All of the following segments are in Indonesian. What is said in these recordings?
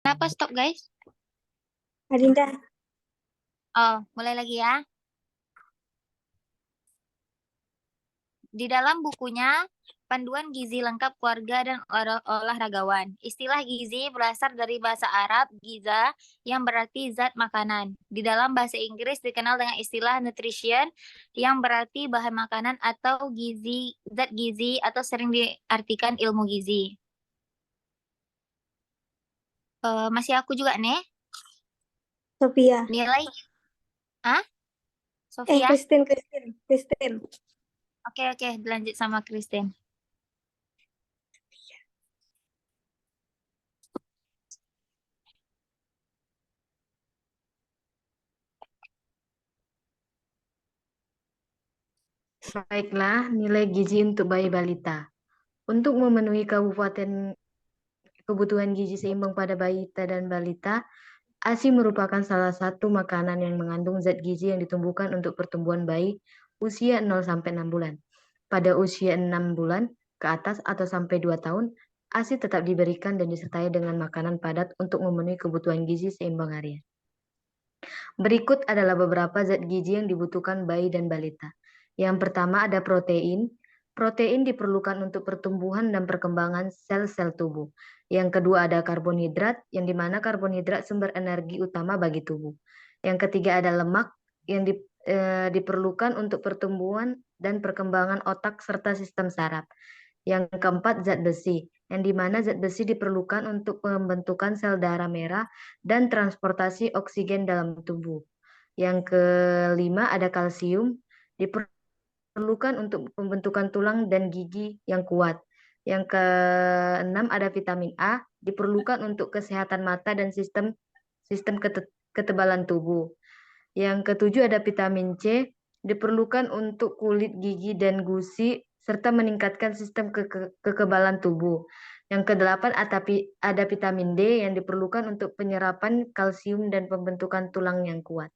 Kenapa stop, guys? Adinda, Oh, mulai lagi ya. Di dalam bukunya, Panduan Gizi Lengkap Keluarga dan Olahragawan. Istilah gizi berasal dari bahasa Arab, giza, yang berarti zat makanan. Di dalam bahasa Inggris dikenal dengan istilah nutrition, yang berarti bahan makanan atau gizi, zat gizi, atau sering diartikan ilmu gizi. Masih aku juga nih. Sophia. Nilai, ah, Sofia? Christine. Oke, oke, lanjut sama Christine. Baiklah, nilai gizi untuk bayi balita. Untuk memenuhi kebutuhan gizi seimbang pada balita dan balita, ASI merupakan salah satu makanan yang mengandung zat gizi yang ditumbuhkan untuk pertumbuhan bayi usia 0-6 bulan. Pada usia 6 bulan ke atas atau sampai 2 tahun, ASI tetap diberikan dan disertai dengan makanan padat untuk memenuhi kebutuhan gizi seimbang harian. Berikut adalah beberapa zat gizi yang dibutuhkan bayi dan balita. Yang pertama ada protein. Protein diperlukan untuk pertumbuhan dan perkembangan sel-sel tubuh. Yang kedua ada karbohidrat, yang dimana karbohidrat sumber energi utama bagi tubuh. Yang ketiga ada lemak, yang diperlukan untuk pertumbuhan dan perkembangan otak serta sistem saraf. Yang keempat zat besi, yang dimana zat besi diperlukan untuk pembentukan sel darah merah dan transportasi oksigen dalam tubuh. Yang kelima ada kalsium, diperlukan untuk pembentukan tulang dan gigi yang kuat. Yang keenam ada vitamin A, diperlukan untuk kesehatan mata dan sistem ketebalan tubuh. Yang ketujuh ada vitamin C, diperlukan untuk kulit gigi dan gusi, serta meningkatkan sistem kekebalan tubuh. Yang kedelapan ada vitamin D yang diperlukan untuk penyerapan kalsium dan pembentukan tulang yang kuat.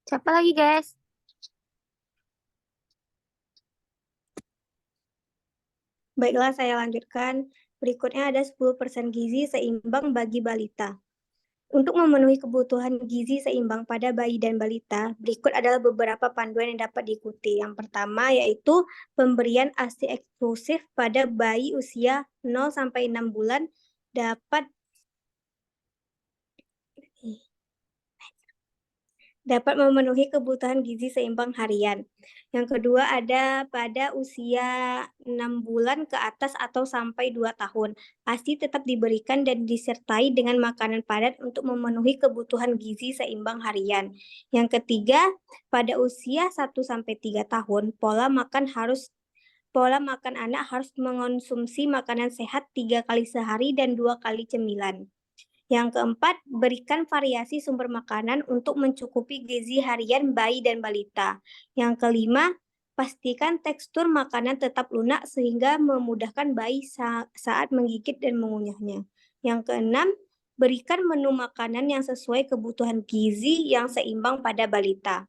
Siapa lagi, guys? Baiklah, saya lanjutkan. Berikutnya ada 10% gizi seimbang bagi balita. Untuk memenuhi kebutuhan gizi seimbang pada bayi dan balita, berikut adalah beberapa panduan yang dapat diikuti. Yang pertama yaitu pemberian ASI eksklusif pada bayi usia 0-6 bulan dapat memenuhi kebutuhan gizi seimbang harian. Yang kedua ada pada usia 6 bulan ke atas atau sampai 2 tahun. ASI tetap diberikan dan disertai dengan makanan padat untuk memenuhi kebutuhan gizi seimbang harian. Yang ketiga, pada usia 1-3 tahun, pola makan anak harus mengonsumsi makanan sehat 3 kali sehari dan 2 kali cemilan. Yang keempat, berikan variasi sumber makanan untuk mencukupi gizi harian bayi dan balita. Yang kelima, pastikan tekstur makanan tetap lunak sehingga memudahkan bayi saat menggigit dan mengunyahnya. Yang keenam, berikan menu makanan yang sesuai kebutuhan gizi yang seimbang pada balita.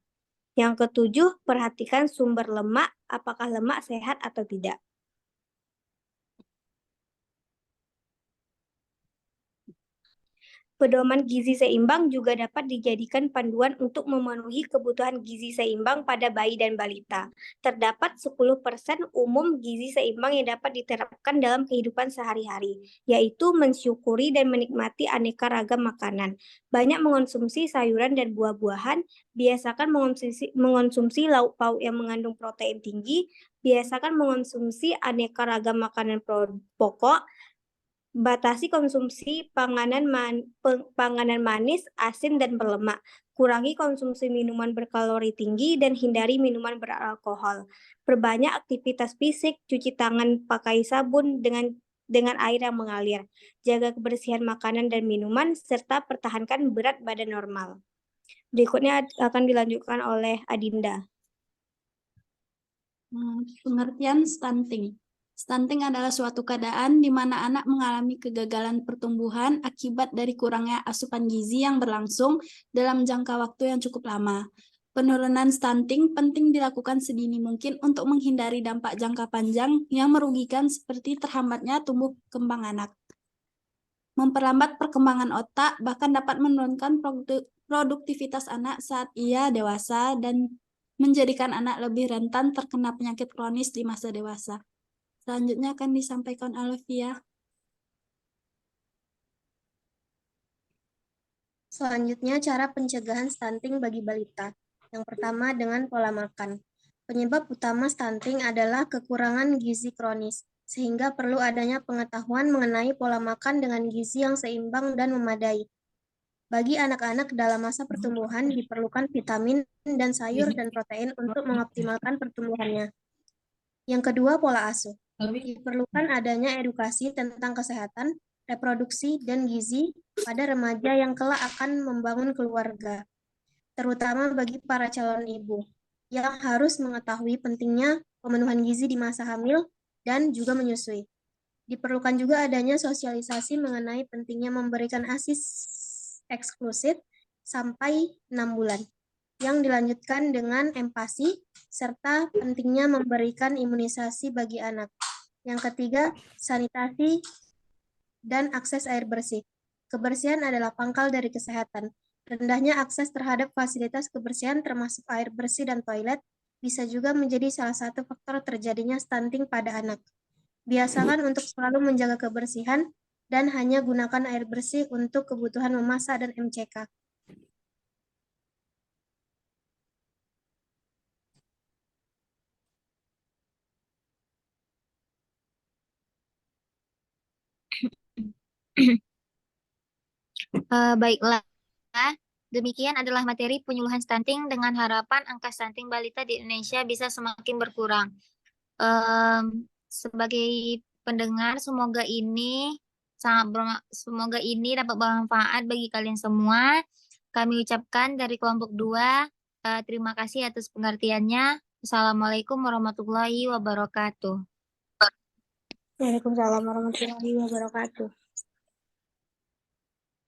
Yang ketujuh, perhatikan sumber lemak, apakah lemak sehat atau tidak. Pedoman gizi seimbang juga dapat dijadikan panduan untuk memenuhi kebutuhan gizi seimbang pada bayi dan balita. Terdapat 10% umum gizi seimbang yang dapat diterapkan dalam kehidupan sehari-hari, yaitu mensyukuri dan menikmati aneka ragam makanan. Banyak mengonsumsi sayuran dan buah-buahan, biasakan mengonsumsi lauk pauk yang mengandung protein tinggi, biasakan mengonsumsi aneka ragam makanan pokok, batasi konsumsi panganan manis, asin, dan berlemak. Kurangi konsumsi minuman berkalori tinggi dan hindari minuman beralkohol. Perbanyak aktivitas fisik, cuci tangan pakai sabun dengan dengan air yang mengalir. Jaga kebersihan makanan dan minuman, serta pertahankan berat badan normal. Berikutnya akan dilanjutkan oleh Adinda. Pengertian stunting. Stunting adalah suatu keadaan di mana anak mengalami kegagalan pertumbuhan akibat dari kurangnya asupan gizi yang berlangsung dalam jangka waktu yang cukup lama. Penurunan stunting penting dilakukan sedini mungkin untuk menghindari dampak jangka panjang yang merugikan seperti terhambatnya tumbuh kembang anak. Memperlambat perkembangan otak, bahkan dapat menurunkan produktivitas anak saat ia dewasa dan menjadikan anak lebih rentan terkena penyakit kronis di masa dewasa. Selanjutnya akan disampaikan Alvia. Selanjutnya, cara pencegahan stunting bagi balita. Yang pertama, dengan pola makan. Penyebab utama stunting adalah kekurangan gizi kronis, sehingga perlu adanya pengetahuan mengenai pola makan dengan gizi yang seimbang dan memadai. Bagi anak-anak dalam masa pertumbuhan diperlukan vitamin dan sayur dan protein untuk mengoptimalkan pertumbuhannya. Yang kedua, pola asuh. Diperlukan adanya edukasi tentang kesehatan, reproduksi, dan gizi pada remaja yang kelak akan membangun keluarga, terutama bagi para calon ibu, yang harus mengetahui pentingnya pemenuhan gizi di masa hamil dan juga menyusui. Diperlukan juga adanya sosialisasi mengenai pentingnya memberikan ASI eksklusif sampai 6 bulan, yang dilanjutkan dengan empati, serta pentingnya memberikan imunisasi bagi anak. Yang ketiga, sanitasi dan akses air bersih. Kebersihan adalah pangkal dari kesehatan. Rendahnya akses terhadap fasilitas kebersihan termasuk air bersih dan toilet bisa juga menjadi salah satu faktor terjadinya stunting pada anak. Biasakan untuk selalu menjaga kebersihan dan hanya gunakan air bersih untuk kebutuhan memasak dan MCK. Baiklah, demikian adalah materi penyuluhan stunting dengan harapan angka stunting balita di Indonesia bisa semakin berkurang. Sebagai pendengar, semoga ini dapat bermanfaat bagi kalian semua. Kami ucapkan dari kelompok 2, terima kasih atas pengertiannya. Assalamualaikum warahmatullahi wabarakatuh. Waalaikumsalam warahmatullahi wabarakatuh.